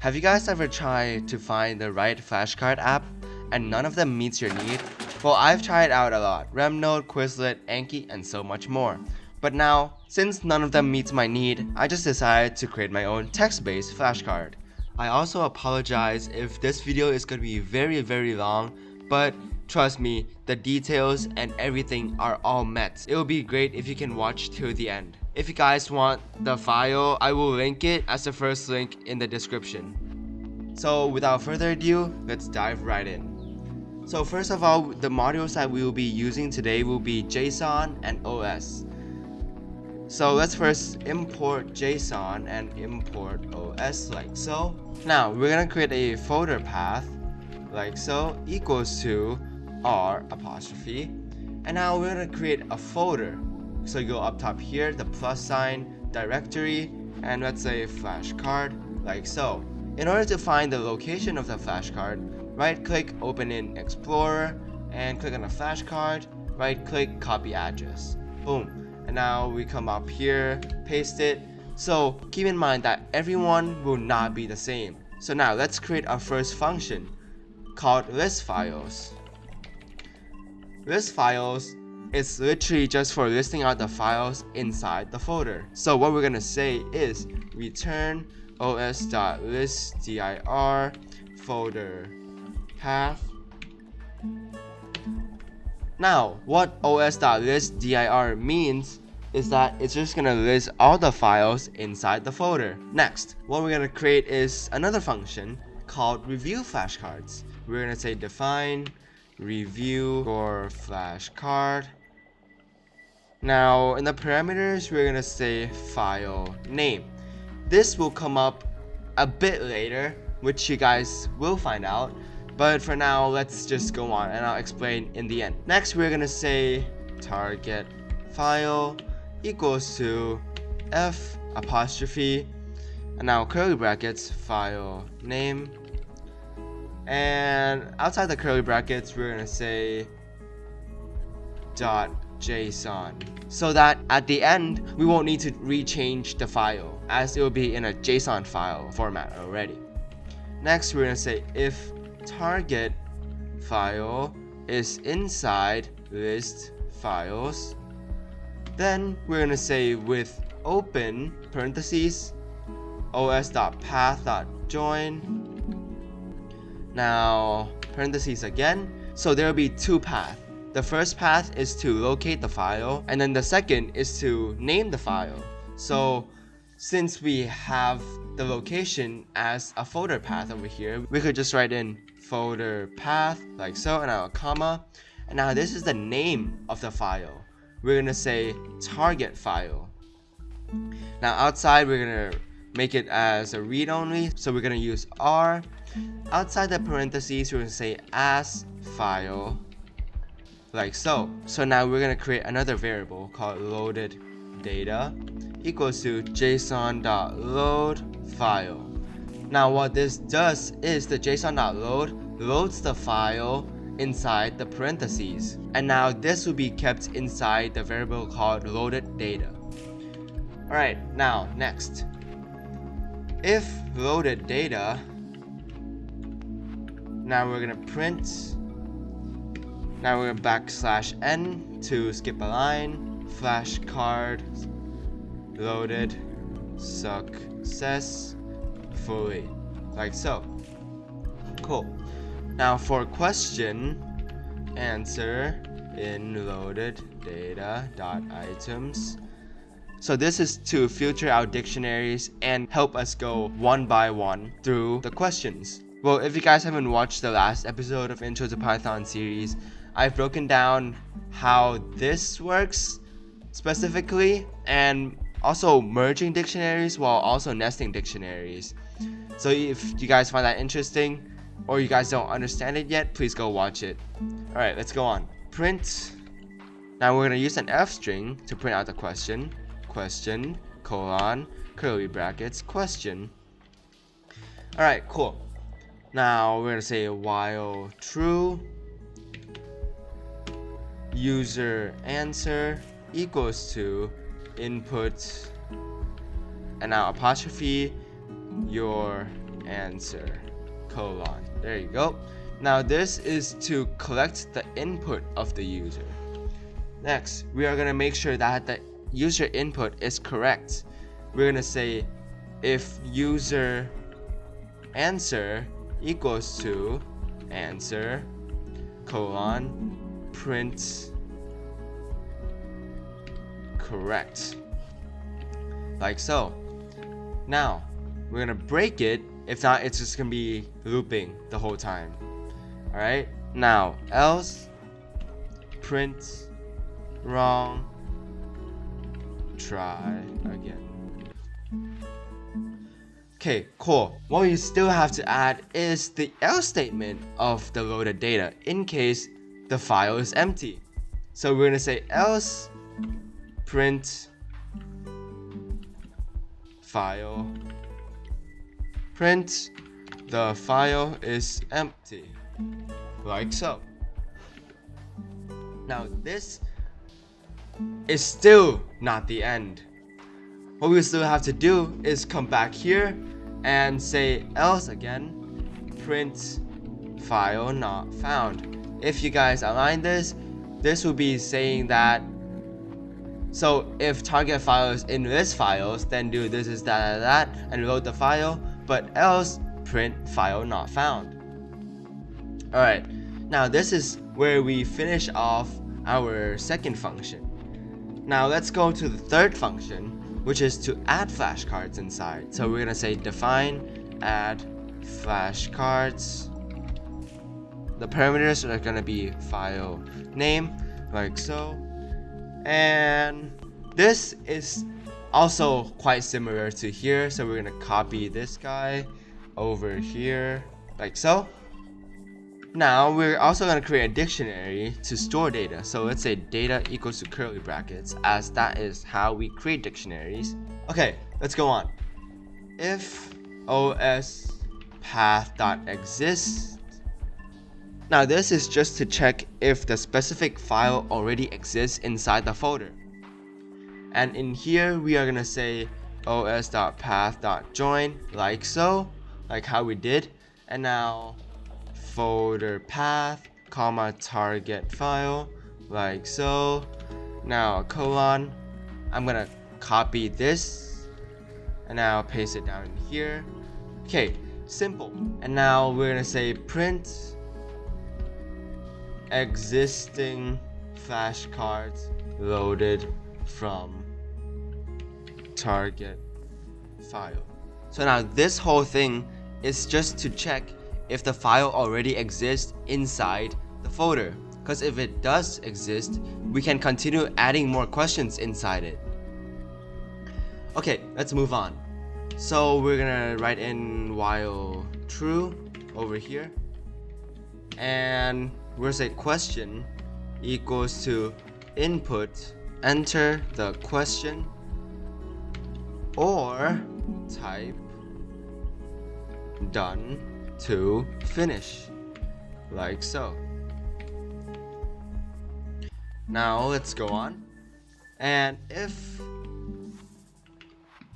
Have you guys ever tried to find the right flashcard app and none of them meets your need? Well, I've tried out a lot: Remnode, Quizlet, Anki, and so much more. But now, since none of them meets my need, I just decided to create my own text-based flashcard. I also apologize if this video is going to be very long, but trust me, the details and everything are all met. It will be great if you can watch till the end. If you guys want the file, I will link it as the first link in the description. So without further ado, let's dive right in. So first of all, the modules that we will be using today will be JSON and OS. So let's first import JSON and import OS like so. Now we're gonna create a folder path like so, equals to r apostrophe, and now we're gonna create a folder. So you go up top here, the plus sign, directory, and let's say flashcard like so. In order to find the location of the flashcard, right click, open in Explorer, and click on the flashcard, right click, copy address. Boom. And now we come up here, paste it. So keep in mind that everyone will not be the same. So now let's create our first function called list files. List files is literally just for listing out the files inside the folder. So what we're gonna say is return os.listdir folder path. Now what os.listdir means is that it's just gonna list all the files inside the folder. Next, what we're gonna create is another function called review flashcards. We're gonna say define review for flashcard. Now in the parameters, we're gonna say file name. This will come up a bit later, which you guys will find out, but for now let's just go on and I'll explain in the end. Next, we're gonna say target file equals to f apostrophe, and now curly brackets file name, and outside the curly brackets we're gonna say .json, so that at the end we won't need to rechange the file as it will be in a JSON file format already. Next, we're gonna say if target file is inside list files, then we're gonna say with open parentheses os.path.join, now parentheses again. So there will be two paths. The first path is to locate the file, and then the second is to name the file. So since we have the location as a folder path over here, we could just write in folder path like so, and now a comma, and now this is the name of the file. We're gonna say target file. Now outside we're gonna make it as a read only, so we're gonna use r. Outside the parentheses we're gonna say as file like so. So now we're gonna create another variable called loaded data equals to json.load file. Now what this does is the json.load loads the file inside the parentheses, and now this will be kept inside the variable called loaded data. Alright, now next, if loaded data, now we're gonna print, now we're gonna \n to skip a line, flashcard loaded successfully like so. Cool. Now for question, answer in loaded data.items. So this is to filter our dictionaries and help us go one by one through the questions. Well, if you guys haven't watched the last episode of Intro to Python series, I've broken down how this works specifically, and also merging dictionaries while also nesting dictionaries. So if you guys find that interesting, or you guys don't understand it yet, please go watch it. Alright, let's go on. Print. Now we're gonna use an f string to print out the question. Question, colon, curly brackets, question. Alright, cool. Now we're gonna say while true, user answer equals to input, and now apostrophe your answer colon. There you go. Now this is to collect the input of the user. Next, we are going to make sure that the user input is correct. We're going to say if user answer equals to answer colon print correct, like so. Now we're gonna break it, if not it's just gonna be looping the whole time. Alright, now else print wrong, try again. Okay, cool. What we still have to add is the else statement of the loaded data in case the file is empty. So we're gonna say else print file, print the file is empty, like so. Now this is still not the end. What we still have to do is come back here and say else again, print file not found. If you guys align this will be saying that, so if target file is in this files, then do this is that and load the file, but else print file not found. Alright, now this is where we finish off our second function. Now let's go to the third function, which is to add flashcards inside. So we're gonna say define add flashcards. The parameters are gonna be file name, like so. And this is also quite similar to here, so we're gonna copy this guy over here, like so. Now we're also going to create a dictionary to store data. So let's say data equals to curly brackets, as that is how we create dictionaries. Okay, let's go on. If os path.exists. Now this is just to check if the specific file already exists inside the folder. And in here we are going to say os.path.join, like so, like how we did. And now folder path, comma target file, like so. Now a colon. I'm gonna copy this and now paste it down here. Okay, simple. And now we're gonna say print existing flashcards loaded from target file. So now this whole thing is just to check if the file already exists inside the folder, because if it does exist, we can continue adding more questions inside it. Okay, let's move on. So we're gonna write in while true over here, and we're gonna say question equals to input, enter the question, or type done to finish, like so. Now let's go on, and if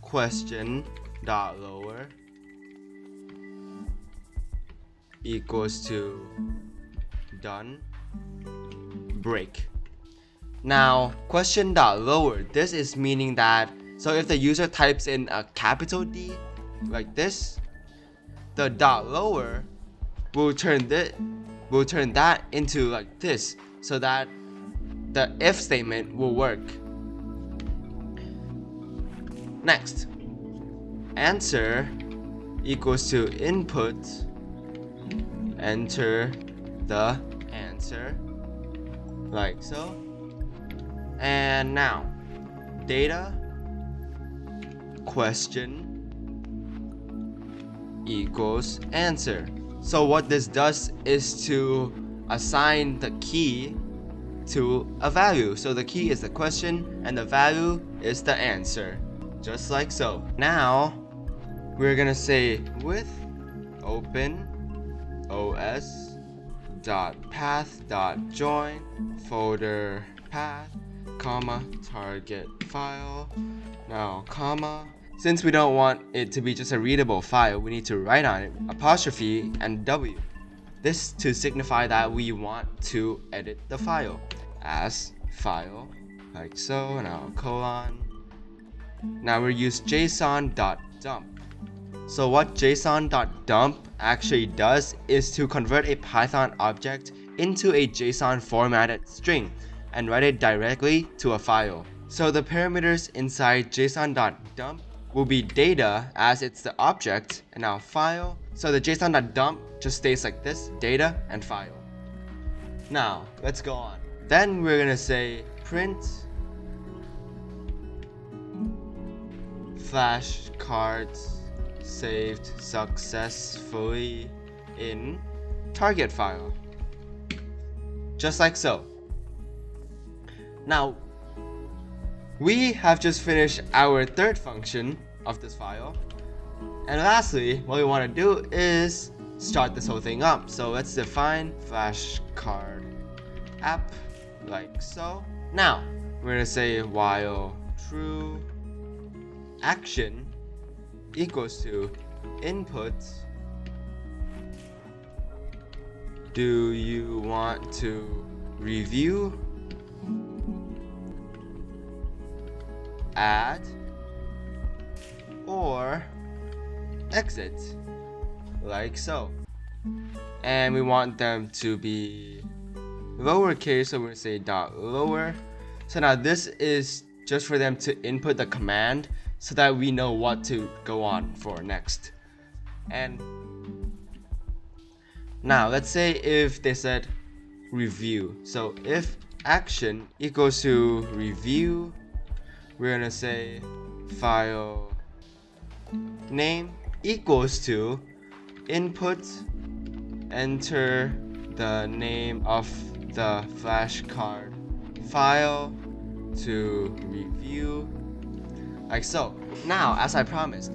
question dot lower equals to done, break. Now question dot lower, this is meaning that, so if the user types in a capital D like this, the dot lower will turn that into like this, so that the if statement will work. Next, answer equals to input, enter the answer, like so. And now data question equals answer. So what this does is to assign the key to a value. So the key is the question and the value is the answer, just like so. Now we're gonna say with open os.path.join folder path, comma target file, now comma, since we don't want it to be just a readable file, we need to write on it apostrophe and W. This to signify that we want to edit the file as file, like so, now colon. Now we'll use json.dump. So what json.dump actually does is to convert a Python object into a JSON formatted string and write it directly to a file. So the parameters inside json.dump will be data as it's the object, and now file. So the json.dump just stays like this, data and file. Now let's go on. Then we're gonna say print flashcards saved successfully in target file, just like so. Now we have just finished our third function of this file, and lastly what we want to do is start this whole thing up. So let's define flashcard app like so. Now we're gonna say while true action equals to input, do you want to review, add, or exit, like so. And we want them to be lowercase, so we're gonna say dot lower. So now this is just for them to input the command so that we know what to go on for next. And now let's say if they said review, so if action equals to review, we're gonna say file name equals to input, enter the name of the flashcard file to review, like so. Now, as I promised,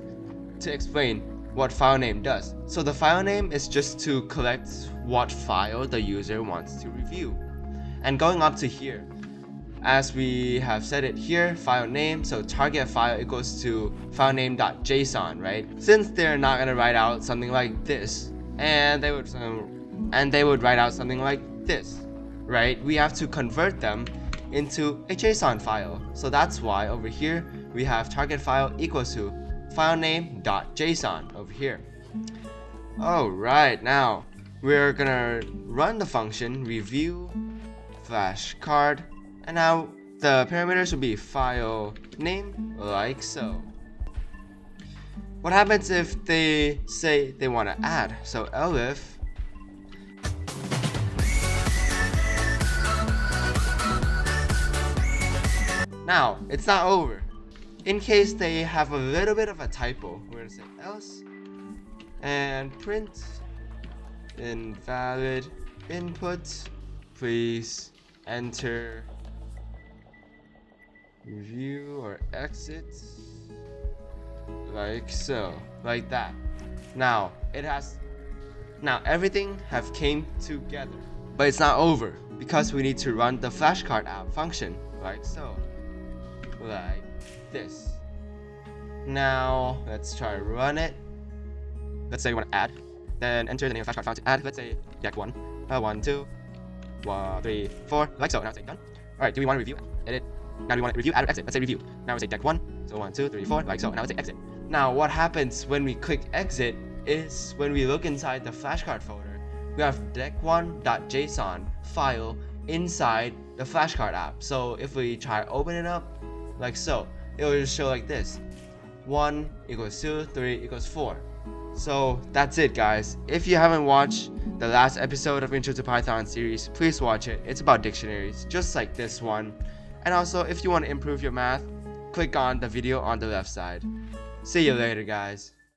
to explain what file name does. So the file name is just to collect what file the user wants to review. And going up to here, as we have said it here, file name, so target file equals to file name.json, right? Since they're not gonna write out something like this, and they would write out something like this, right? We have to convert them into a JSON file. So that's why over here we have target file equals to file name.json over here. Alright, now we're gonna run the function review flashcard, and now the parameters will be file name, like so. What happens if they say they want to add? So elif now it's not over. In case they have a little bit of a typo, we're gonna say else and print invalid input, please enter review or exit, like so, like that. Now everything have came together, but it's not over because we need to run the flashcard app function, like so, like this. Now let's try to run it. Let's say we want to add, then enter the name of flashcard file to add. Let's say deck1, 1, 2, 1, 3, 4, like so. Now say done. All right, do we want to review, edit? Now we want to review, add, or exit. Let's say review. Now we say deck1, so 1, 2, 3, 4, like so. Now let's say exit. Now what happens when we click exit is when we look inside the flashcard folder, we have deck1.json file inside the flashcard app. So if we try open it up, like so, it will just show like this: 1 equals 2, 3 equals 4. So that's it, guys. If you haven't watched the last episode of Intro to Python series, please watch it. It's about dictionaries, just like this one. And also, if you want to improve your math, click on the video on the left side. See you later, guys.